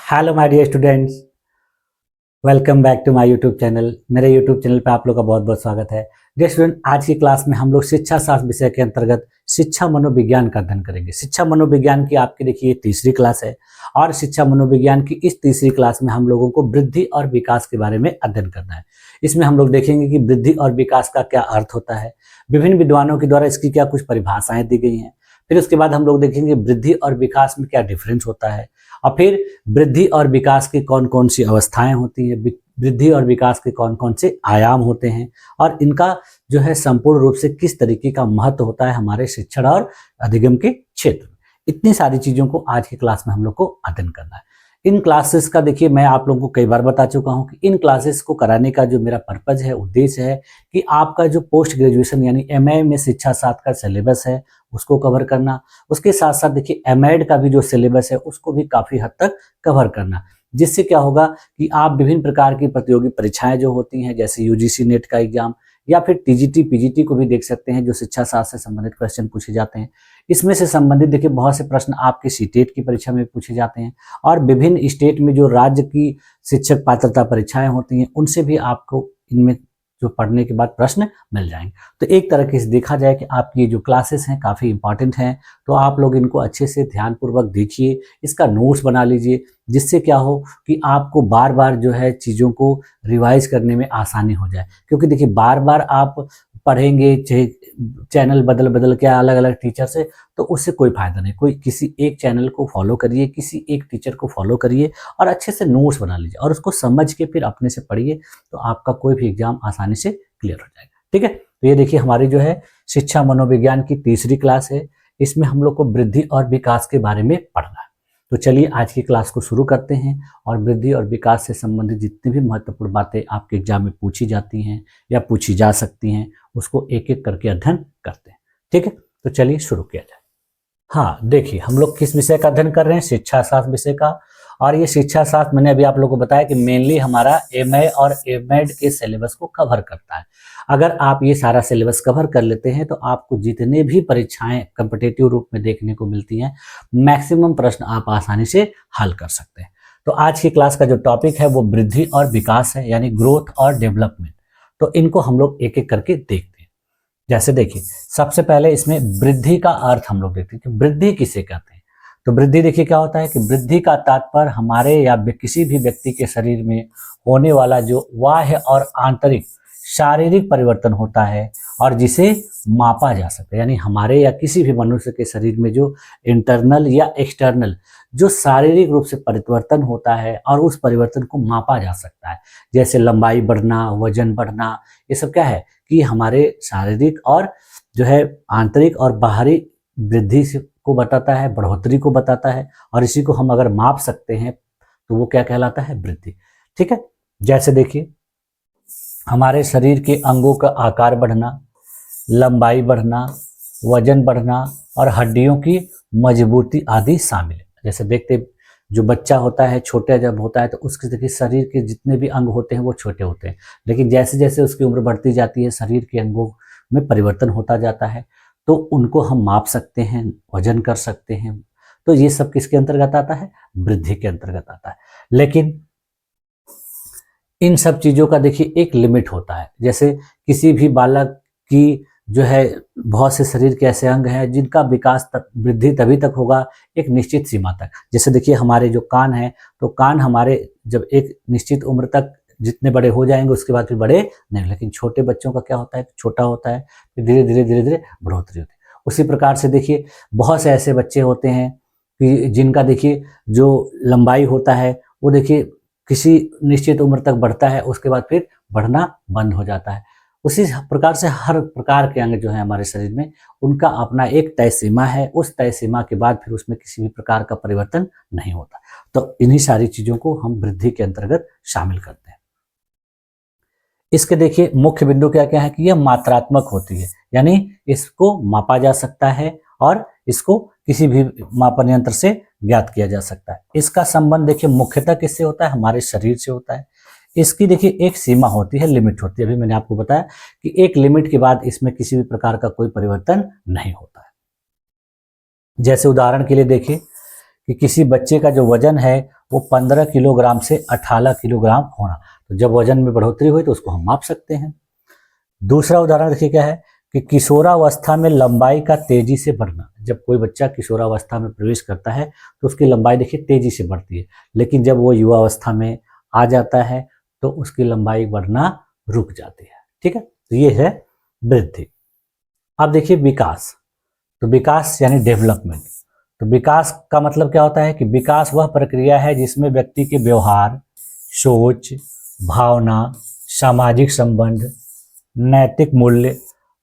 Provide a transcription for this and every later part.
Hello my dear students, welcome back to my YouTube channel. मेरे YouTube channel पे आप लोग का बहुत बहुत स्वागत है। डियर स्टूडेंट, आज की क्लास में हम लोग शिक्षा शास्त्र विषय के अंतर्गत शिक्षा मनोविज्ञान का अध्ययन करेंगे। शिक्षा मनोविज्ञान की आपकी देखिए तीसरी क्लास है और शिक्षा मनोविज्ञान की इस तीसरी क्लास में हम लोगों को वृद्धि और विकास के बारे में अध्ययन करना है। इसमें हम लोग देखेंगे कि वृद्धि और विकास का क्या अर्थ होता है, विभिन्न विद्वानों के द्वारा इसकी क्या कुछ परिभाषाएं दी गई हैं। फिर उसके बाद हम लोग देखेंगे वृद्धि और विकास में क्या डिफरेंस होता है, और फिर वृद्धि और विकास की कौन कौन सी अवस्थाएं होती है, वृद्धि और विकास के कौन कौन से आयाम होते हैं, और इनका जो है संपूर्ण रूप से किस तरीके का महत्व होता है हमारे शिक्षण और अधिगम के क्षेत्र में। इतनी सारी चीजों को आज की क्लास में हम लोग को अध्ययन करना है। इन क्लासेस का देखिए मैं आप लोगों को कई बार बता चुका हूं कि इन क्लासेस को कराने का जो मेरा पर्पज है, उद्देश्य है कि आपका जो पोस्ट ग्रेजुएशन यानी एमए में शिक्षा शास्त्र का सिलेबस है उसको कवर करना, उसके साथ साथ देखिए एमएड का भी जो सिलेबस है उसको भी काफी हद तक कवर करना, जिससे क्या होगा कि आप विभिन्न प्रकार की प्रतियोगी परीक्षाएं जो होती हैं जैसे यूजीसी नेट का एग्जाम या फिर टीजीटी पीजीटी को भी देख सकते हैं, जो शिक्षा शास्त्र से संबंधित क्वेश्चन पूछे जाते हैं। इसमें से संबंधित देखिए बहुत से प्रश्न आपके सीटेट की परीक्षा में पूछे जाते हैं और विभिन्न स्टेट में जो राज्य की शिक्षक पात्रता परीक्षाएं होती हैं उनसे भी आपको इनमें जो पढ़ने के बाद प्रश्न मिल जाएंगे। तो एक तरह से देखा जाए कि आपकी ये जो क्लासेस हैं काफ़ी इंपॉर्टेंट हैं, तो आप लोग इनको अच्छे से ध्यानपूर्वक देखिए, इसका नोट्स बना लीजिए, जिससे क्या हो कि आपको बार बार जो है चीज़ों को रिवाइज करने में आसानी हो जाए। क्योंकि देखिए बार बार आप पढ़ेंगे चैनल बदल बदल के अलग अलग टीचर से, तो उससे कोई फायदा नहीं। कोई किसी एक चैनल को फॉलो करिए, किसी एक टीचर को फॉलो करिए और अच्छे से नोट्स बना लीजिए और उसको समझ के फिर अपने से पढ़िए, तो आपका कोई भी एग्जाम आसानी से क्लियर हो जाएगा। ठीक है, तो ये देखिए हमारी जो है शिक्षा मनोविज्ञान की तीसरी क्लास है। इसमें हम लोग को वृद्धि और विकास के बारे में पढ़ना है। तो चलिए आज की क्लास को शुरू करते हैं और वृद्धि और विकास से संबंधित जितनी भी महत्वपूर्ण बातें आपके एग्जाम में पूछी जाती हैं या पूछी जा सकती हैं उसको एक एक करके अध्ययन करते हैं। ठीक है, तो चलिए शुरू किया जाए। हाँ देखिए, हम लोग किस विषय का अध्ययन कर रहे हैं? शिक्षा शास्त्र विषय का। और ये शिक्षा शास्त्र मैंने अभी आप लोगों को बताया कि मेनली हमारा एमए और एमएड के सिलेबस को कवर करता है। अगर आप ये सारा सिलेबस कवर कर लेते हैं तो आपको जितने भी परीक्षाएं कॉम्पिटिटिव रूप में देखने को मिलती हैं मैक्सिमम प्रश्न आप आसानी से हल कर सकते हैं। तो आज की क्लास का जो टॉपिक है वो वृद्धि और विकास है, यानी ग्रोथ और डेवलपमेंट। तो इनको हम लोग एक एक करके देखते हैं। जैसे देखिए सबसे पहले इसमें वृद्धि का अर्थ हम लोग देखते हैं कि वृद्धि किसे कहते हैं। तो वृद्धि देखिए क्या होता है कि वृद्धि का तात्पर्य हमारे या किसी भी व्यक्ति के शरीर में होने वाला जो बाह्य और आंतरिक शारीरिक परिवर्तन होता है और जिसे मापा जा सकता है, यानी हमारे या किसी भी मनुष्य के शरीर में जो इंटरनल या एक्सटर्नल जो शारीरिक रूप से परिवर्तन होता है और उस परिवर्तन को मापा जा सकता है। जैसे लंबाई बढ़ना, वजन बढ़ना, ये सब क्या है कि हमारे शारीरिक और जो है आंतरिक और बाहरी वृद्धि को बताता है, बढ़ोतरी को बताता है, और इसी को हम अगर माप सकते हैं तो वो क्या कहलाता है? वृद्धि। ठीक है, जैसे देखिए हमारे शरीर के अंगों का आकार बढ़ना, लंबाई बढ़ना, वजन बढ़ना और हड्डियों की मजबूती आदि शामिल है। जैसे देखते जो बच्चा होता है छोटे जब होता है तो उसके देखिए शरीर के जितने भी अंग होते हैं वो छोटे होते हैं, लेकिन जैसे जैसे उसकी उम्र बढ़ती जाती है शरीर के अंगों में परिवर्तन होता जाता है, तो उनको हम माप सकते हैं, वजन कर सकते हैं। तो ये सब किसके अंतर्गत आता है? वृद्धि के अंतर्गत आता है। लेकिन इन सब चीज़ों का देखिए एक लिमिट होता है। जैसे किसी भी बालक की जो है बहुत से शरीर के ऐसे अंग हैं जिनका विकास वृद्धि तभी तक होगा एक निश्चित सीमा तक। जैसे देखिए हमारे जो कान हैं, तो कान हमारे जब एक निश्चित उम्र तक जितने बड़े हो जाएंगे उसके बाद फिर बड़े नहीं, लेकिन छोटे बच्चों का क्या होता है? छोटा होता है, फिर धीरे धीरे धीरे धीरे बढ़ोतरी होती है। उसी प्रकार से देखिए बहुत से ऐसे बच्चे होते हैं कि जिनका देखिए जो लंबाई होता है वो देखिए किसी निश्चित उम्र तक बढ़ता है, उसके बाद फिर बढ़ना बंद हो जाता है। उसी प्रकार से हर प्रकार के अंग जो है हमारे शरीर में उनका अपना एक तय सीमा है, उस तय सीमा के बाद फिर उसमें किसी भी प्रकार का परिवर्तन नहीं होता। तो इन्हीं सारी चीजों को हम वृद्धि के अंतर्गत शामिल करते हैं। इसके देखिए मुख्य बिंदु क्या क्या है कि यह मात्रात्मक होती है, यानी इसको मापा जा सकता है और इसको किसी भी मापन यंत्र से ज्ञात किया जा सकता है। इसका संबंध देखिए मुख्यतः किससे होता है? हमारे शरीर से होता है। इसकी देखिए एक सीमा होती है, लिमिट होती है। अभी मैंने आपको बताया कि एक लिमिट के बाद इसमें किसी भी प्रकार का कोई परिवर्तन नहीं होता है। जैसे उदाहरण के लिए देखिए कि किसी बच्चे का जो वजन है वो 15 किलोग्राम से 18 किलोग्राम होना। तो जब वजन में बढ़ोतरी हुई तो उसको हम माप सकते हैं। दूसरा उदाहरण देखिए क्या है कि किशोरावस्था में लंबाई का तेजी से बढ़ना। जब कोई बच्चा किशोरावस्था में प्रवेश करता है तो उसकी लंबाई देखिए तेजी से बढ़ती है, लेकिन जब वो युवावस्था में आ जाता है तो उसकी लंबाई बढ़ना रुक जाती है। ठीक है, तो ये है वृद्धि। अब देखिए विकास। तो विकास यानी डेवलपमेंट। तो विकास का मतलब क्या होता है कि विकास वह प्रक्रिया है जिसमें व्यक्ति के व्यवहार, सोच, भावना, सामाजिक संबंध, नैतिक मूल्य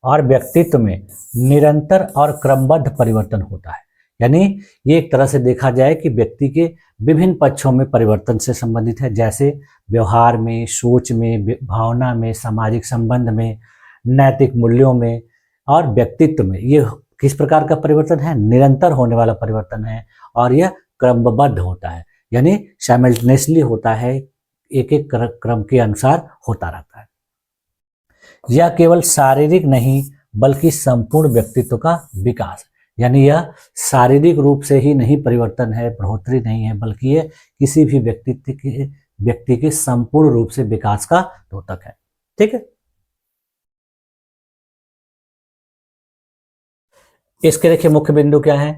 और व्यक्तित्व में निरंतर और क्रमबद्ध परिवर्तन होता है। यानी ये एक तरह से देखा जाए कि व्यक्ति के विभिन्न पक्षों में परिवर्तन से संबंधित है, जैसे व्यवहार में, सोच में, भावना में, सामाजिक संबंध में, नैतिक मूल्यों में और व्यक्तित्व में। ये किस प्रकार का परिवर्तन है? निरंतर होने वाला परिवर्तन है और यह क्रमबद्ध होता है, यानी साइमल्टेनियसली होता है, एक एक क्रम के अनुसार होता रहता है। यह केवल शारीरिक नहीं बल्कि संपूर्ण व्यक्तित्व का विकास, यानी यह शारीरिक रूप से ही नहीं परिवर्तन है, बढ़ोतरी नहीं है, बल्कि यह किसी भी व्यक्ति के संपूर्ण रूप से विकास का द्योतक है। ठीक है, इसके देखिए मुख्य बिंदु क्या है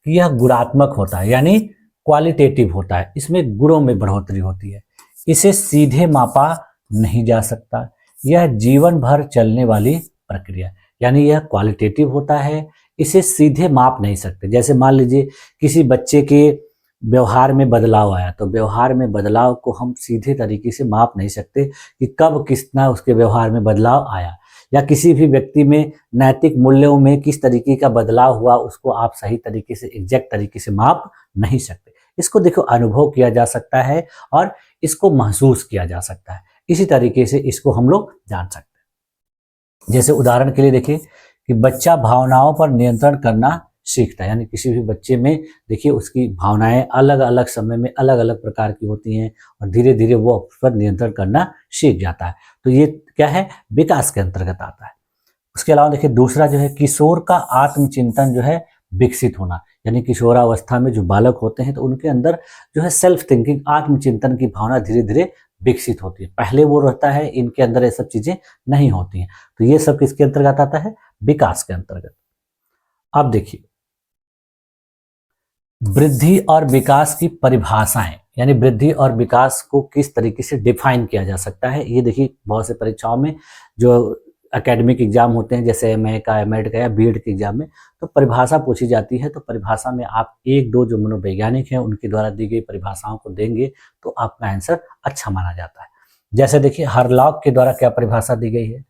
कि यह गुणात्मक होता है, यानी क्वालिटेटिव होता है, इसमें गुणों में बढ़ोतरी होती है। इसे सीधे मापा नहीं जा सकता, यह जीवन भर चलने वाली प्रक्रिया, यानी यह क्वालिटेटिव होता है, इसे सीधे माप नहीं सकते। जैसे मान लीजिए किसी बच्चे के व्यवहार में बदलाव आया, तो व्यवहार में बदलाव को हम सीधे तरीके से माप नहीं सकते कि कब कितना उसके व्यवहार में बदलाव आया, या किसी भी व्यक्ति में नैतिक मूल्यों में किस तरीके का बदलाव हुआ, उसको आप सही तरीके से एग्जैक्ट तरीके से माप नहीं सकते। इसको देखो अनुभव किया जा सकता है और इसको महसूस किया जा सकता है, इसी तरीके से इसको हम लोग जान सकते हैं। जैसे उदाहरण के लिए देखिए कि बच्चा भावनाओं पर नियंत्रण करना सीखता है, यानी किसी भी बच्चे में देखिए उसकी भावनाएं अलग अलग समय में अलग अलग प्रकार की होती हैं और धीरे धीरे वो उस पर नियंत्रण करना सीख जाता है। तो ये क्या है? विकास के अंतर्गत आता है। उसके अलावा देखिए दूसरा जो है किशोर का आत्मचिंतन जो है विकसित होना, यानी किशोरावस्था में जो बालक होते हैं तो उनके अंदर जो है सेल्फ थिंकिंग, आत्मचिंतन की भावना धीरे धीरे विकसित होती है। पहले वो रहता है, इनके अंदर ये सब चीजें नहीं होती हैं। तो ये सब किसके अंतर्गत आता है? विकास के अंतर्गत। अब देखिए वृद्धि और विकास की परिभाषाएं, यानी वृद्धि और विकास को किस तरीके से डिफाइन किया जा सकता है। ये देखिए बहुत से परीक्षाओं में जो एकेडमिक एग्जाम होते हैं, जैसे एमए का, एमएड का या बीएड के एग्जाम में, तो परिभाषा पूछी जाती है। तो परिभाषा में आप एक दो जो मनोवैज्ञानिक हैं उनके द्वारा दी गई परिभाषाओं को देंगे तो आपका आंसर अच्छा माना जाता है। जैसे देखिए हरलॉक के द्वारा क्या परिभाषा दी गई है,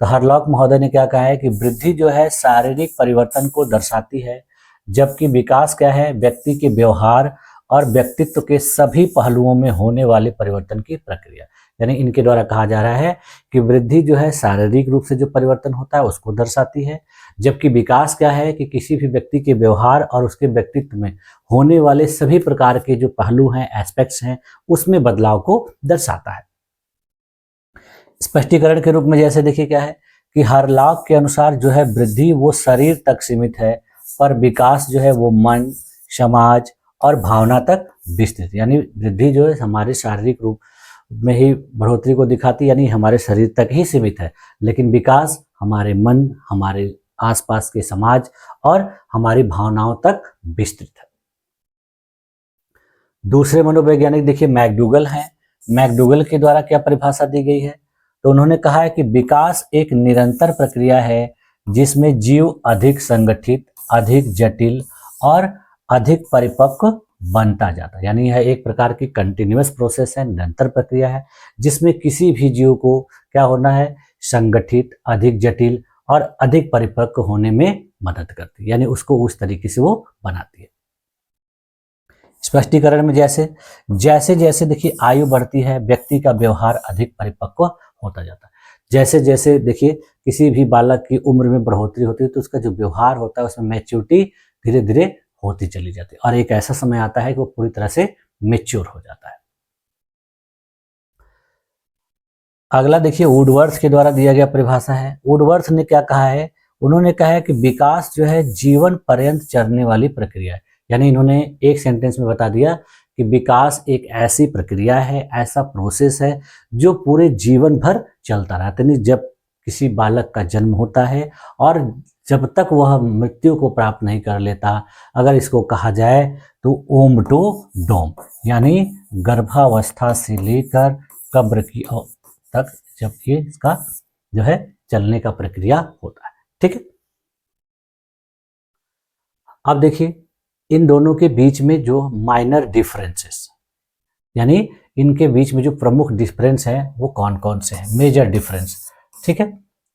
तो हरलॉक महोदय ने क्या कहा है कि वृद्धि जो है शारीरिक परिवर्तन को दर्शाती है, जबकि विकास क्या है? व्यक्ति के व्यवहार और व्यक्तित्व के सभी पहलुओं में होने वाले परिवर्तन की प्रक्रिया। यानी इनके द्वारा कहा जा रहा है कि वृद्धि जो है शारीरिक रूप से जो परिवर्तन होता है उसको दर्शाती है, जबकि विकास क्या है कि किसी भी व्यक्ति के व्यवहार और उसके व्यक्तित्व में होने वाले सभी प्रकार के जो पहलू हैं, एस्पेक्ट्स हैं, उसमें बदलाव को दर्शाता है। स्पष्टीकरण के रूप में जैसे देखिए क्या है कि हरलॉक के अनुसार जो है वृद्धि वो शरीर तक सीमित है, पर विकास जो है वो मन, समाज और भावना तक विस्तृत, यानी वृद्धि जो है हमारे शारीरिक रूप में ही बढ़ोतरी को दिखाती, यानी हमारे शरीर तक ही सीमित है, लेकिन विकास हमारे मन, हमारे आसपास के समाज और हमारी भावनाओं तक विस्तृत है। दूसरे मनोवैज्ञानिक देखिए मैकडूगल हैं। मैकडूगल के द्वारा क्या परिभाषा दी गई है, तो उन्होंने कहा है कि विकास एक निरंतर प्रक्रिया है जिसमें जीव अधिक संगठित, अधिक जटिल और अधिक परिपक्व बनता जाता है। यानी यह एक प्रकार की कंटिन्यूअस प्रोसेस है, निरंतर प्रक्रिया है, जिसमें किसी भी जीव को क्या होना है? संगठित, अधिक जटिल और अधिक परिपक्व होने में मदद करती है, यानी उसको उस तरीके से वो बनाती है। स्पष्टीकरण में जैसे जैसे जैसे देखिए आयु बढ़ती है, व्यक्ति का व्यवहार अधिक परिपक्व होता जाता है। जैसे जैसे देखिए किसी भी बालक की उम्र में बढ़ोतरी होती है तो उसका जो व्यवहार होता है उसमें मैच्योरिटी धीरे धीरे होती चली जाती है और एक ऐसा समय आता है कि वो पूरी तरह से मैच्योर हो जाता है। अगला देखिए वुडवर्थ के द्वारा दिया गया परिभाषा है। वुडवर्थ ने क्या कहा है? उन्होंने कहा है कि विकास जो है जीवन पर्यंत चलने वाली प्रक्रिया है, यानी इन्होंने एक सेंटेंस में बता दिया कि विकास एक ऐसी प्रक्रिया है, ऐसा प्रोसेस है जो पूरे जीवन भर चलता रहता है। जब किसी बालक का जन्म होता है और जब तक वह मृत्यु को प्राप्त नहीं कर लेता, अगर इसको कहा जाए तो ओम टू डोम, यानी गर्भावस्था से लेकर कब्र की तक जब ये इसका जो है चलने का प्रक्रिया होता है। ठीक है, अब देखिए इन दोनों के बीच में जो माइनर डिफरेंसेस, यानी इनके बीच में जो प्रमुख डिफरेंस है वो कौन कौन से हैं, मेजर डिफरेंस। ठीक है,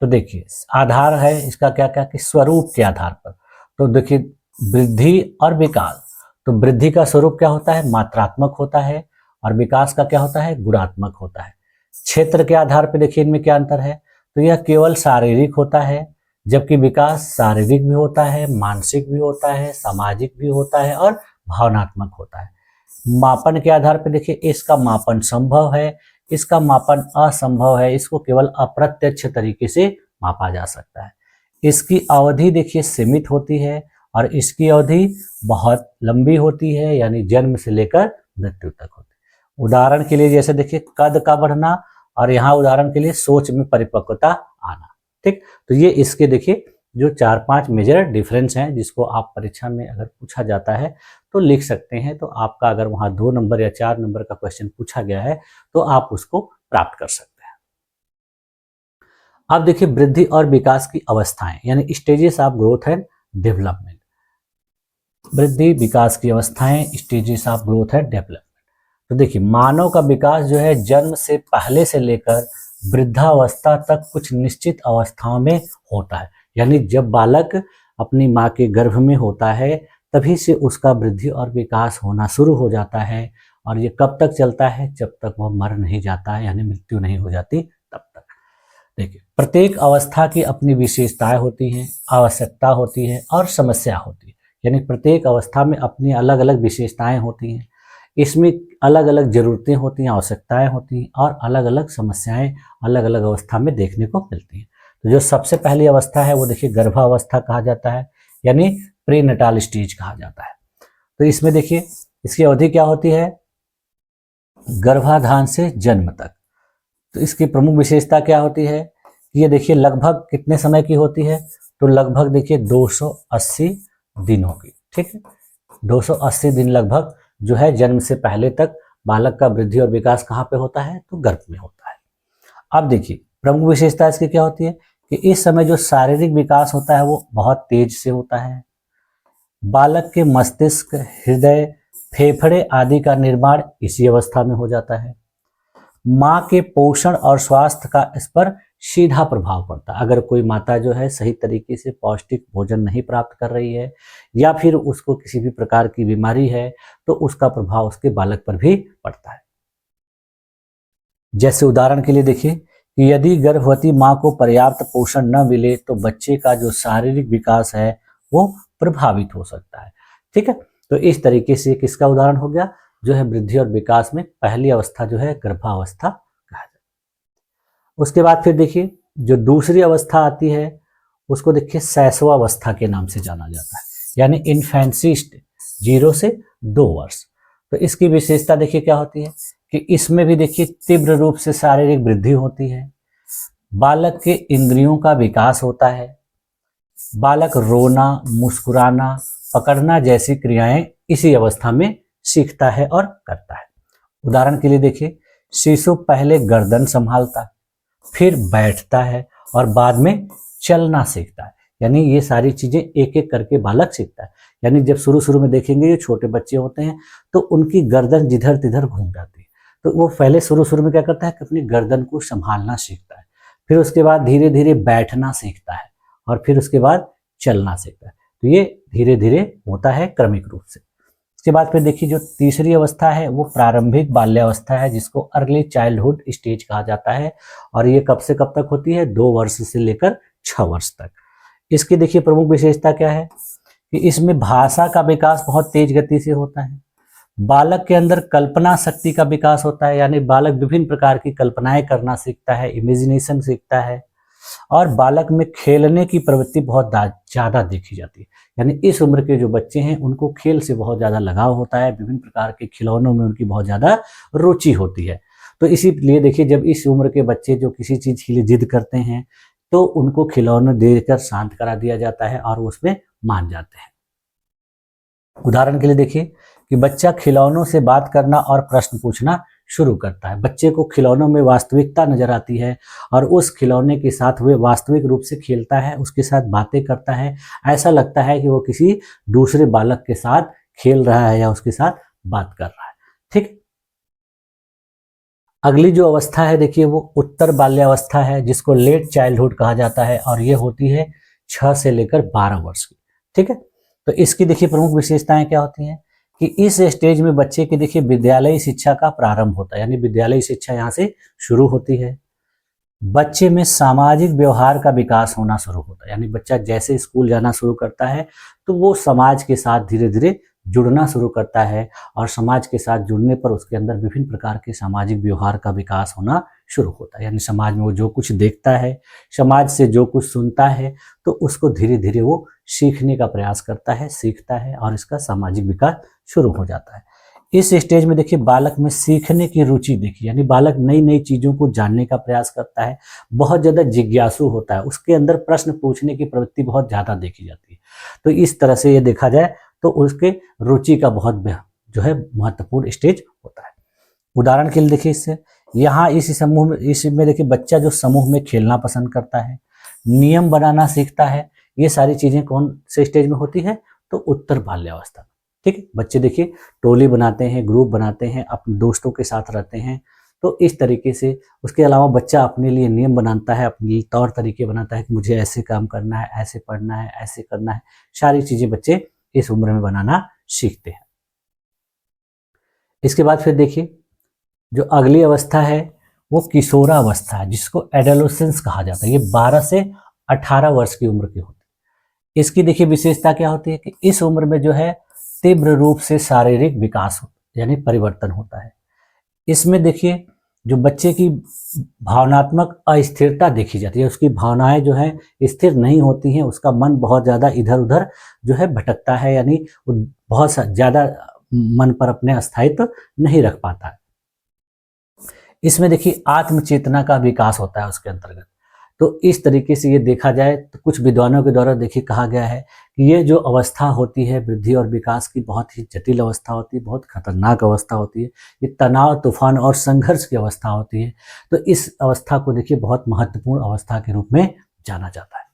तो देखिए आधार है इसका क्या क्या कि स्वरूप के आधार पर। तो देखिए वृद्धि और विकास, तो वृद्धि का स्वरूप क्या होता है, मात्रात्मक होता है, और विकास का क्या होता है, गुणात्मक होता है। क्षेत्र के आधार पर देखिए इनमें क्या अंतर है, तो यह केवल शारीरिक होता है, जबकि विकास शारीरिक भी होता है, मानसिक भी होता है, सामाजिक भी होता है और भावनात्मक होता है। मापन के आधार पर देखिए इसका मापन संभव है, इसका मापन असंभव है, इसको केवल अप्रत्यक्ष तरीके से मापा जा सकता है। इसकी अवधि देखिए सीमित होती है और इसकी अवधि बहुत लंबी होती है, यानी जन्म से लेकर मृत्यु तक होती है। उदाहरण के लिए जैसे देखिए कद का बढ़ना, और यहाँ उदाहरण के लिए सोच में परिपक्वता आना। ठीक, तो ये इसके देखिए जो 4-5 मेजर डिफरेंस हैं, जिसको आप परीक्षा में अगर पूछा जाता है तो लिख सकते हैं। तो आपका अगर वहाँ 2 नंबर या 4 नंबर का क्वेश्चन पूछा गया है तो आप उसको प्राप्त कर सकते हैं। अब देखिए वृद्धि और विकास की अवस्थाएं, यानी stages of growth and development. वृद्धि विकास की अवस्थाएं, stages of growth and development. तो देखिए मानव का विकास जो है जन्म से पहले से लेकर वृद्धावस्था तक कुछ निश्चित अवस्थाओं में होता है, यानी जब बालक अपनी माँ के गर्भ में होता है तभी से उसका वृद्धि और विकास होना शुरू हो जाता है, और ये कब तक चलता है, जब तक वह मर नहीं जाता है, यानी मृत्यु नहीं हो जाती तब तक। देखिए प्रत्येक अवस्था की अपनी विशेषताएं होती हैं, आवश्यकता होती है और समस्या होती है, यानी प्रत्येक अवस्था में अपनी अलग अलग विशेषताएं होती हैं, इसमें अलग अलग जरूरतें होती हैं, आवश्यकताएं होती हैं और अलग अलग समस्याएं अलग अलग अवस्था में देखने को मिलती हैं। तो जो सबसे पहली अवस्था है वो देखिए गर्भावस्था कहा जाता है, यानी प्रीनेटाल स्टेज कहा जाता है। तो इसमें देखिए इसकी अवधि क्या होती है, गर्भाधान से जन्म तक। तो इसकी प्रमुख विशेषता क्या होती है, ये देखिए लगभग कितने समय की होती है, तो लगभग देखिए 280 दिनों की। ठीक है, 280 दिन लगभग जो है जन्म से पहले तक बालक का वृद्धि और विकास कहाँ पे होता है, तो गर्भ में होता है। अब देखिए प्रमुख विशेषता इसकी क्या होती है कि इस समय जो शारीरिक विकास होता है वो बहुत तेज से होता है। बालक के मस्तिष्क, हृदय, फेफड़े आदि का निर्माण इसी अवस्था में हो जाता है। माँ के पोषण और स्वास्थ्य का इस पर सीधा प्रभाव पड़ता है। अगर कोई माता जो है सही तरीके से पौष्टिक भोजन नहीं प्राप्त कर रही है या फिर उसको किसी भी प्रकार की बीमारी है तो उसका प्रभाव उसके बालक पर भी पड़ता है। जैसे उदाहरण के लिए देखिए कि यदि गर्भवती माँ को पर्याप्त पोषण न मिले तो बच्चे का जो शारीरिक विकास है वो प्रभावित हो सकता है। ठीक है, तो इस तरीके से किसका उदाहरण हो गया, जो है वृद्धि और विकास में पहली अवस्था जो है गर्भावस्था कहा जाता है। उसके बाद फिर देखिए जो दूसरी अवस्था आती है उसको देखिए शैशवावस्था के नाम से जाना जाता है, यानी इन्फेंसी स्टेज, 0 से 2 वर्ष। तो इसकी विशेषता देखिए क्या होती है कि इसमें भी देखिए तीव्र रूप से शारीरिक वृद्धि होती है, बालक के इंद्रियों का विकास होता है, बालक रोना, मुस्कुराना, पकड़ना जैसी क्रियाएं इसी अवस्था में सीखता है और करता है। उदाहरण के लिए देखिए शिशु पहले गर्दन संभालता है, फिर बैठता है और बाद में चलना सीखता है, यानी ये सारी चीजें एक एक करके बालक सीखता है। यानी जब शुरू शुरू में देखेंगे ये छोटे बच्चे होते हैं तो उनकी गर्दन जिधर तिधर घूम जाती है, तो वो पहले शुरू शुरू में क्या करता है कि अपनी गर्दन को संभालना सीखता है, फिर उसके बाद धीरे धीरे बैठना सीखता है और फिर उसके बाद चलना सीखता है। तो ये धीरे धीरे होता है क्रमिक रूप से। इसके बाद फिर देखिए जो तीसरी अवस्था है वो प्रारंभिक बाल्यावस्था है, जिसको अर्ली चाइल्डहुड स्टेज कहा जाता है, और ये कब से कब तक होती है, 2 वर्ष से लेकर 6 वर्ष तक। इसकी देखिए प्रमुख विशेषता क्या है कि इसमें भाषा का विकास बहुत तेज गति से होता है, बालक के अंदर कल्पना शक्ति का विकास होता है, यानी बालक विभिन्न प्रकार की कल्पनाएं करना सीखता है, इमेजिनेशन सीखता है, और बालक में खेलने की प्रवृत्ति बहुत ज़्यादा देखी जाती है, यानी इस उम्र के जो बच्चे हैं उनको खेल से बहुत ज़्यादा लगाव होता है, विभिन्न प्रकार के खिलौनों में उनकी बहुत ज़्यादा रुचि होती है। तो इसीलिए देखिए, जब इस उम्र के बच्चे जो किसी चीज़ के लिए जिद करते हैं तो उनको खिलौने देकर शांत करा दिया जाता है और उसमें मान जाते हैं। उदाहरण के लिए देखिए कि बच्चा खिलौनों से बात करना और प्रश्न पूछना शुरू करता है। बच्चे को खिलौनों में वास्तविकता नजर आती है और उस खिलौने के साथ वह वास्तविक रूप से खेलता है, उसके साथ बातें करता है। ऐसा लगता है कि वो किसी दूसरे बालक के साथ खेल रहा है या उसके साथ बात कर रहा है। ठीक। अगली जो अवस्था है देखिए, वो उत्तर बाल्यावस्था है, जिसको लेट चाइल्डहुड कहा जाता है और ये होती है 6 से लेकर 12 वर्ष की। ठीक है। तो इसकी देखिए प्रमुख विशेषताएं क्या होती हैं कि इस स्टेज में बच्चे की देखिए विद्यालयी शिक्षा का प्रारंभ होता है, यानी विद्यालयी शिक्षा यहाँ से शुरू होती है। बच्चे में सामाजिक व्यवहार का विकास होना शुरू होता है, यानी बच्चा जैसे स्कूल जाना शुरू करता है तो वो समाज के साथ धीरे धीरे जुड़ना शुरू करता है और समाज के साथ जुड़ने पर उसके अंदर विभिन्न प्रकार के सामाजिक व्यवहार का विकास होना शुरू होता है। यानी समाज में वो जो कुछ देखता है, समाज से जो कुछ सुनता है, तो उसको धीरे धीरे वो सीखने का प्रयास करता है, सीखता है और इसका सामाजिक विकास शुरू हो जाता है। इस स्टेज में देखिए बालक में सीखने की रुचि देखिए, यानी बालक नई नई चीज़ों को जानने का प्रयास करता है, बहुत ज़्यादा जिज्ञासु होता है, उसके अंदर प्रश्न पूछने की प्रवृत्ति बहुत ज़्यादा देखी जाती है। तो इस तरह से ये देखा जाए तो उसके रुचि का बहुत जो है महत्वपूर्ण स्टेज होता है। उदाहरण के लिए देखिए, इससे यहाँ इस समूह में, इसमें देखिए बच्चा जो समूह में खेलना पसंद करता है, नियम बनाना सीखता है, ये सारी चीज़ें कौन से स्टेज में होती है? तो उत्तर बाल्यावस्था। ठीक है। बच्चे देखिए टोली बनाते हैं, ग्रुप बनाते हैं, अपने दोस्तों के साथ रहते हैं, तो इस तरीके से। उसके अलावा बच्चा अपने लिए नियम बनाता है, अपने लिए तौर तरीके बनाता है कि मुझे ऐसे काम करना है, ऐसे पढ़ना है, ऐसे करना है। सारी चीज़ें बच्चे इस उम्र में बनाना सीखते हैं। इसके बाद फिर देखिए जो अगली अवस्था है वो किशोरावस्था है, जिसको एडोलेसेंस कहा जाता है। ये 12 से 18 वर्ष की उम्र की होती है। इसकी देखिए विशेषता क्या होती है कि इस उम्र में जो है तीव्र रूप से शारीरिक विकास यानी परिवर्तन होता है। इसमें देखिए जो बच्चे की भावनात्मक अस्थिरता देखी जाती है, उसकी भावनाएं जो है स्थिर नहीं होती हैं, उसका मन बहुत ज़्यादा इधर उधर जो है भटकता है, यानी वो बहुत ज़्यादा मन पर अपने स्थायित्व नहीं रख पाता है। इसमें देखिए आत्मचेतना का विकास होता है उसके अंतर्गत। तो इस तरीके से ये देखा जाए तो कुछ विद्वानों के द्वारा देखिए कहा गया है कि ये जो अवस्था होती है वृद्धि और विकास की, बहुत ही जटिल अवस्था होती है, बहुत खतरनाक अवस्था होती है। ये तनाव, तूफान और संघर्ष की अवस्था होती है। तो इस अवस्था को देखिए बहुत महत्वपूर्ण अवस्था के रूप में जाना जाता है।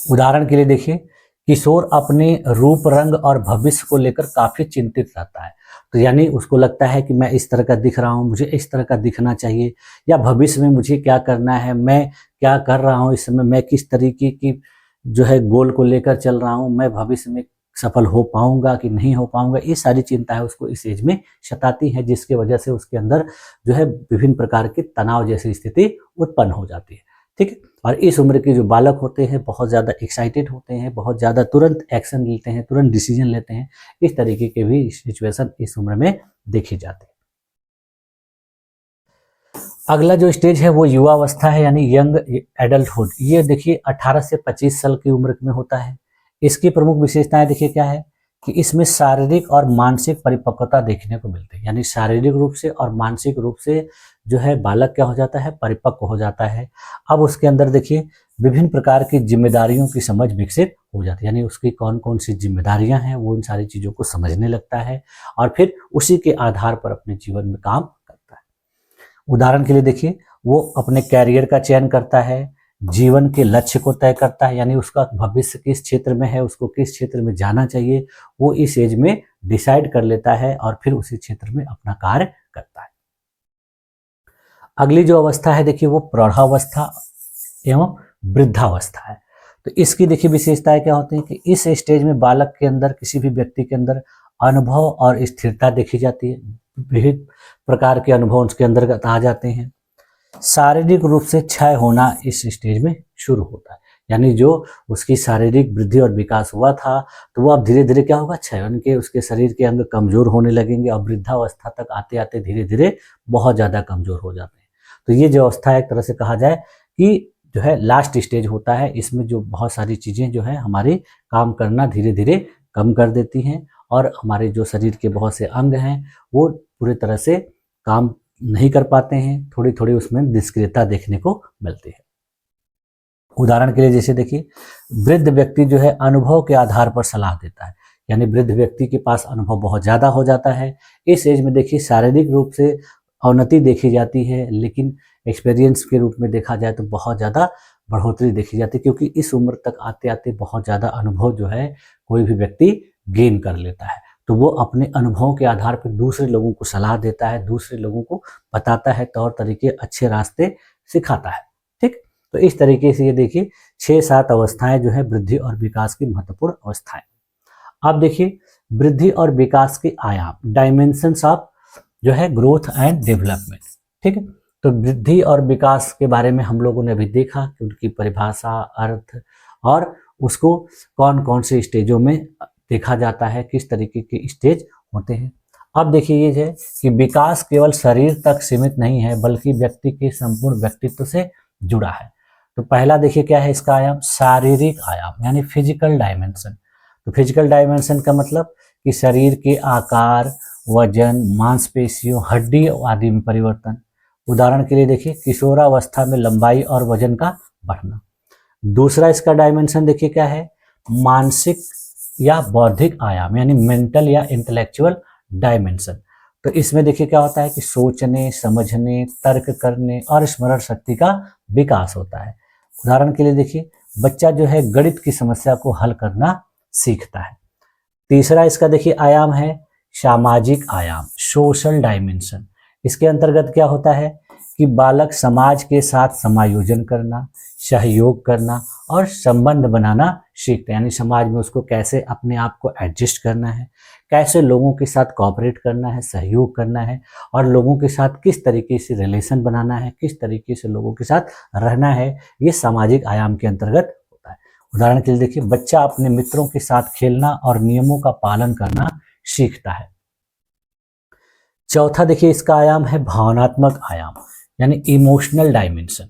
उदाहरण के लिए देखिए किशोर अपने रूप, रंग और भविष्य को लेकर काफी चिंतित रहता है। तो यानी उसको लगता है कि मैं इस तरह का दिख रहा हूँ, मुझे इस तरह का दिखना चाहिए, या भविष्य में मुझे क्या करना है, मैं क्या कर रहा हूँ इस समय, मैं किस तरीके की जो है गोल को लेकर चल रहा हूँ, मैं भविष्य में सफल हो पाऊंगा कि नहीं हो पाऊंगा। ये सारी चिंताएं उसको इस एज में सताती हैं, जिसके वजह से उसके अंदर जो है विभिन्न प्रकार के तनाव जैसी स्थिति उत्पन्न हो जाती है। ठीक है। और इस उम्र के जो बालक होते हैं बहुत ज़्यादा एक्साइटेड होते हैं, बहुत ज़्यादा तुरंत एक्शन लेते हैं, तुरंत डिसीजन लेते हैं। इस तरीके के भी सिचुएशन इस उम्र में देखी जाती है। अगला जो स्टेज है वो युवावस्था है, यानी यंग एडल्टहुड। ये देखिए 18 से 25 साल की उम्र में होता है। इसकी प्रमुख विशेषताएं देखिए क्या है कि इसमें शारीरिक और मानसिक परिपक्वता देखने को मिलती है, यानी शारीरिक रूप से और मानसिक रूप से जो है बालक क्या हो जाता है, परिपक्व हो जाता है। अब उसके अंदर देखिए विभिन्न प्रकार की जिम्मेदारियों की समझ विकसित हो जाती है, यानी उसकी कौन कौन सी जिम्मेदारियां हैं वो इन सारी चीज़ों को समझने लगता है और फिर उसी के आधार पर अपने जीवन में काम करता है। उदाहरण के लिए देखिए वो अपने कैरियर का चयन करता है, जीवन के लक्ष्य को तय करता है, यानी उसका भविष्य किस क्षेत्र में है, उसको किस क्षेत्र में जाना चाहिए, वो इस एज में डिसाइड कर लेता है और फिर उसी क्षेत्र में अपना कार्य करता है। अगली जो अवस्था है देखिए वो प्रौढ़ावस्था एवं वृद्धावस्था है। तो इसकी देखिए विशेषताएं क्या होती हैं कि इस स्टेज में बालक के अंदर, किसी भी व्यक्ति के अंदर अनुभव और स्थिरता देखी जाती है। विभिन्न प्रकार के अनुभव उसके अंतर्गत आ जाते हैं। शारीरिक रूप से क्षय होना इस स्टेज में शुरू होता है, यानी जो उसकी शारीरिक वृद्धि और विकास हुआ था तो वो अब धीरे धीरे क्या होगा, क्षय, उनके उसके शरीर के अंग कमजोर होने लगेंगे और वृद्धावस्था तक आते आते धीरे धीरे बहुत ज़्यादा कमजोर हो जाते हैं। तो ये जो अवस्था है एक तरह से कहा जाए कि जो है लास्ट स्टेज होता है। इसमें जो बहुत सारी चीज़ें जो है हमारे काम करना धीरे धीरे कम कर देती हैं और हमारे जो शरीर के बहुत से अंग हैं वो पूरी तरह से काम नहीं कर पाते हैं, थोड़ी थोड़ी उसमें निष्क्रियता देखने को मिलती है। उदाहरण के लिए जैसे देखिए, वृद्ध व्यक्ति जो है अनुभव के आधार पर सलाह देता है, यानी वृद्ध व्यक्ति के पास अनुभव बहुत ज़्यादा हो जाता है। इस एज में देखिए शारीरिक रूप से अवनति देखी जाती है, लेकिन एक्सपीरियंस के रूप में देखा जाए तो बहुत ज़्यादा बढ़ोतरी देखी जाती है, क्योंकि इस उम्र तक आते आते बहुत ज़्यादा अनुभव जो है कोई भी व्यक्ति गेन कर लेता है। तो वो अपने अनुभवों के आधार पर दूसरे लोगों को सलाह देता है, दूसरे लोगों को बताता है, तौर तरीके, अच्छे रास्ते सिखाता है। ठीक, तो इस तरीके से ये देखिए 6-7 अवस्थाएं जो है वृद्धि और विकास की महत्वपूर्ण अवस्थाएं। अब देखिए वृद्धि और विकास के आयाम, डायमेंशंस ऑफ जो है ग्रोथ एंड डेवलपमेंट। ठीक है, तो वृद्धि और विकास के बारे में हम लोगों ने अभी देखा कि उनकी परिभाषा, अर्थ और उसको कौन कौन से स्टेजों में देखा जाता है, किस तरीके के स्टेज होते हैं। अब देखिए ये है कि विकास केवल शरीर तक सीमित नहीं है, बल्कि व्यक्ति के संपूर्ण व्यक्तित्व से जुड़ा है। तो पहला देखिए क्या है इसका आयाम, शारीरिक आयाम यानी फिजिकल डायमेंशन। तो फिजिकल डायमेंशन का मतलब कि शरीर के आकार, वजन, मांसपेशियों, हड्डी आदि में परिवर्तन। उदाहरण के लिए देखिए किशोरावस्था में लंबाई और वजन का बढ़ना। दूसरा इसका डायमेंशन देखिए क्या है, मानसिक या बौद्धिक आयाम यानी मेंटल या इंटेलेक्चुअल डायमेंशन। तो इसमें देखिए क्या होता है कि सोचने, समझने, तर्क करने और स्मरण शक्ति का विकास होता है। उदाहरण के लिए देखिए बच्चा जो है गणित की समस्या को हल करना सीखता है। तीसरा इसका देखिए आयाम है सामाजिक आयाम, सोशल डायमेंशन। इसके अंतर्गत क्या होता है कि बालक समाज के साथ समायोजन करना, सहयोग करना और संबंध बनाना सीखते हैं, यानी समाज में उसको कैसे अपने आप को एडजस्ट करना है, कैसे लोगों के साथ कोऑपरेट करना है, सहयोग करना है और लोगों के साथ किस तरीके से रिलेशन बनाना है, किस तरीके से लोगों के साथ रहना है, ये सामाजिक आयाम के अंतर्गत होता है। उदाहरण के लिए देखिए बच्चा अपने मित्रों के साथ खेलना और नियमों का पालन करना सीखता है। चौथा देखिए इसका आयाम है भावनात्मक आयाम यानी इमोशनल डायमेंशन।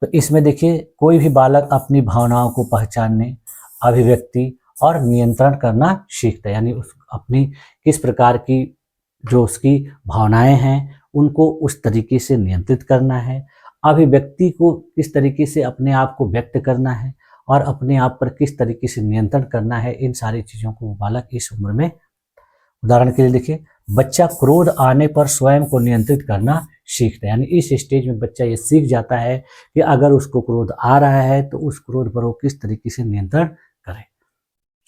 तो इसमें देखिए कोई भी बालक अपनी भावनाओं को पहचानने, अभिव्यक्ति और नियंत्रण करना सीखता है, यानी उस अपनी किस प्रकार की जो उसकी भावनाएं हैं उनको उस तरीके से नियंत्रित करना है, अभिव्यक्ति को किस तरीके से अपने आप को व्यक्त करना है और अपने आप पर किस तरीके से नियंत्रण करना है, इन सारी चीज़ों को बालक इस उम्र में। उदाहरण के लिए देखिए बच्चा क्रोध आने पर स्वयं को नियंत्रित करना सीखता है, यानी इस स्टेज में बच्चा ये सीख जाता है कि अगर उसको क्रोध आ रहा है तो उस क्रोध पर वो किस तरीके से नियंत्रण करे।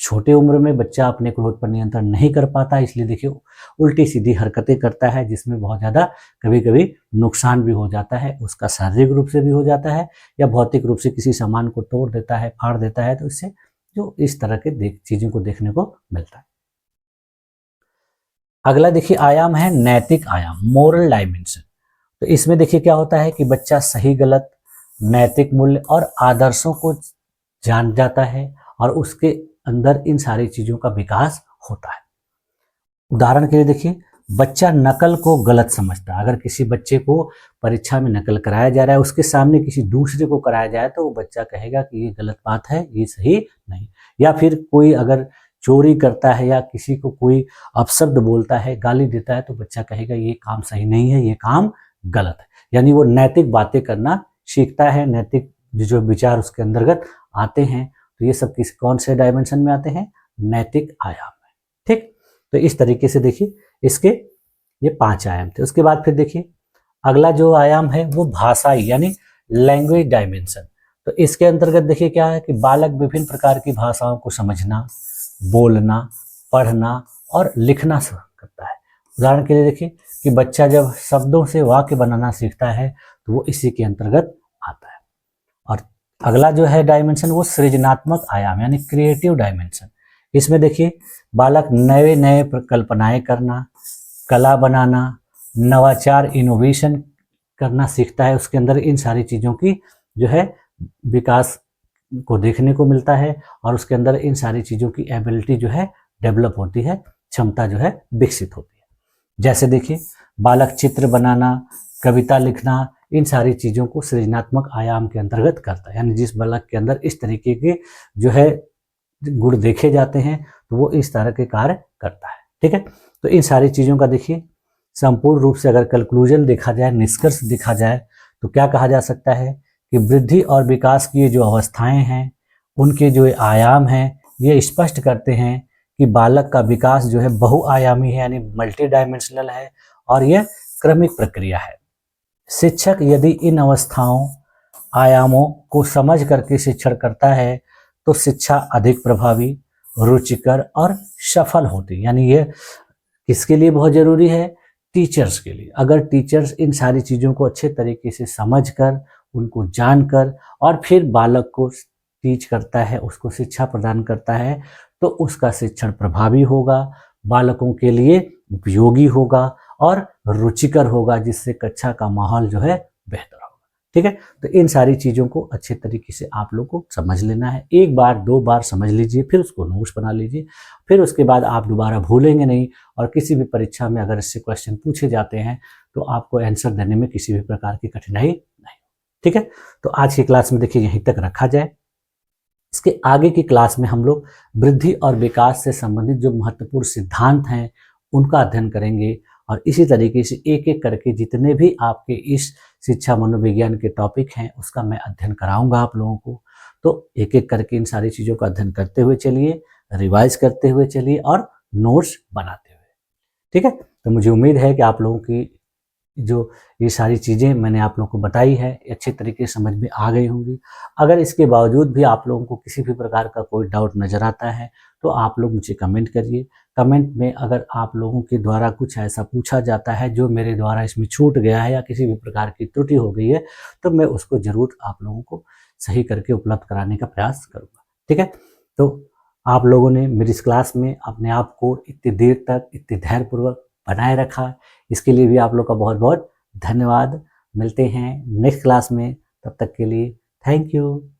छोटे उम्र में बच्चा अपने क्रोध पर नियंत्रण नहीं कर पाता, इसलिए देखिए उल्टी सीधी हरकतें करता है, जिसमें बहुत ज़्यादा कभी कभी नुकसान भी हो जाता है, उसका शारीरिक रूप से भी हो जाता है या भौतिक रूप से किसी सामान को तोड़ देता है, फाड़ देता है, तो इससे जो इस तरह के चीज़ों को देखने को मिलता है। अगला देखिए आयाम है नैतिक आयाम, मोरल डायमेंशन। तो इसमें देखिए क्या होता है कि बच्चा सही गलत, नैतिक मूल्य और आदर्शों को जान जाता है और उसके अंदर इन सारी चीज़ों का विकास होता है। उदाहरण के लिए देखिए बच्चा नकल को गलत समझता है। अगर किसी बच्चे को परीक्षा में नकल कराया जा रहा है, उसके सामने किसी दूसरे को कराया जाए तो वो बच्चा कहेगा कि ये गलत बात है, ये सही नहीं। या फिर कोई अगर चोरी करता है या किसी को कोई अपशब्द बोलता है, गाली देता है, तो बच्चा कहेगा ये काम सही नहीं है, ये काम गलत है। यानी वो नैतिक बातें करना सीखता है, नैतिक जो विचार उसके अंतर्गत आते हैं। तो ये सब किस कौन से डायमेंशन में आते हैं, नैतिक आयाम में। ठीक, तो इस तरीके से देखिए इसके ये 5 आयाम थे। उसके बाद फिर देखिए अगला जो आयाम है वो भाषाई यानी लैंग्वेज डायमेंशन। तो इसके अंतर्गत देखिए क्या है कि बालक विभिन्न प्रकार की भाषाओं को समझना, बोलना, पढ़ना और लिखना करता है। उदाहरण के लिए देखिए कि बच्चा जब शब्दों से वाक्य बनाना सीखता है तो वो इसी के अंतर्गत आता है। और अगला जो है डायमेंशन वो सृजनात्मक आयाम यानी क्रिएटिव डायमेंशन। इसमें देखिए बालक नए नए कल्पनाएं करना, कला बनाना, नवाचार, इनोवेशन करना सीखता है। उसके अंदर इन सारी चीज़ों की जो है विकास को देखने को मिलता है और उसके अंदर इन सारी चीज़ों की एबिलिटी जो है डेवलप होती है, क्षमता जो है विकसित होती है। जैसे देखिए बालक चित्र बनाना, कविता लिखना इन सारी चीज़ों को सृजनात्मक आयाम के अंतर्गत करता है, यानी जिस बालक के अंदर इस तरीके के जो है गुण देखे जाते हैं तो वो इस तरह के कार्य करता है। ठीक है, तो इन सारी चीज़ों का देखिए संपूर्ण रूप से अगर कंक्लूजन देखा जाए, निष्कर्ष देखा जाए, तो क्या कहा जा सकता है कि वृद्धि और विकास की जो अवस्थाएं हैं, उनके जो आयाम हैं, ये स्पष्ट करते हैं कि बालक का विकास जो है बहुआयामी है, यानी मल्टी डायमेंशनल है, और यह क्रमिक प्रक्रिया है। शिक्षक यदि इन अवस्थाओं आयामों को समझ करके शिक्षण करता है तो शिक्षा अधिक प्रभावी, रुचिकर और सफल होती है। यानी ये किसके लिए बहुत जरूरी है? टीचर्स के लिए। अगर टीचर्स इन सारी चीज़ों को अच्छे तरीके से समझकर, उनको जानकर और फिर बालक को टीच करता है, उसको शिक्षा प्रदान करता है, तो उसका शिक्षण प्रभावी होगा, बालकों के लिए उपयोगी होगा और रुचिकर होगा, जिससे कक्षा का माहौल जो है बेहतर होगा। ठीक है, तो इन सारी चीज़ों को अच्छे तरीके से आप लोग को समझ लेना है। एक बार दो बार समझ लीजिए, फिर उसको नोट्स बना लीजिए, फिर उसके बाद आप दोबारा भूलेंगे नहीं, और किसी भी परीक्षा में अगर इससे क्वेश्चन पूछे जाते हैं तो आपको आंसर देने में किसी भी प्रकार की कठिनाई नहीं। ठीक है, तो आज की क्लास में देखिए यहीं तक रखा जाए। इसके आगे की क्लास में हम लोग वृद्धि और विकास से संबंधित जो महत्वपूर्ण सिद्धांत हैं उनका अध्ययन करेंगे, और इसी तरीके से एक एक करके जितने भी आपके इस शिक्षा मनोविज्ञान के टॉपिक हैं उसका मैं अध्ययन कराऊंगा आप लोगों को। तो एक एक करके इन सारी चीज़ों का अध्ययन करते हुए चलिए, रिवाइज करते हुए चलिए और नोट्स बनाते हुए। ठीक है, तो मुझे उम्मीद है कि आप लोगों की जो ये सारी चीज़ें मैंने आप लोगों को बताई है अच्छे तरीके से समझ में आ गई होंगी। अगर इसके बावजूद भी आप लोगों को किसी भी प्रकार का कोई डाउट नज़र आता है तो आप लोग मुझे कमेंट करिए। कमेंट में अगर आप लोगों के द्वारा कुछ ऐसा पूछा जाता है जो मेरे द्वारा इसमें छूट गया है या किसी भी प्रकार की त्रुटि हो गई है, तो मैं उसको ज़रूर आप लोगों को सही करके उपलब्ध कराने का प्रयास करूँगा। ठीक है, तो आप लोगों ने मेरी इस क्लास में अपने आप को इतनी देर तक इतने धैर्यपूर्वक बनाए रखा, इसके लिए भी आप लोग का बहुत बहुत धन्यवाद। मिलते हैं नेक्स्ट क्लास में, तब तक के लिए थैंक यू।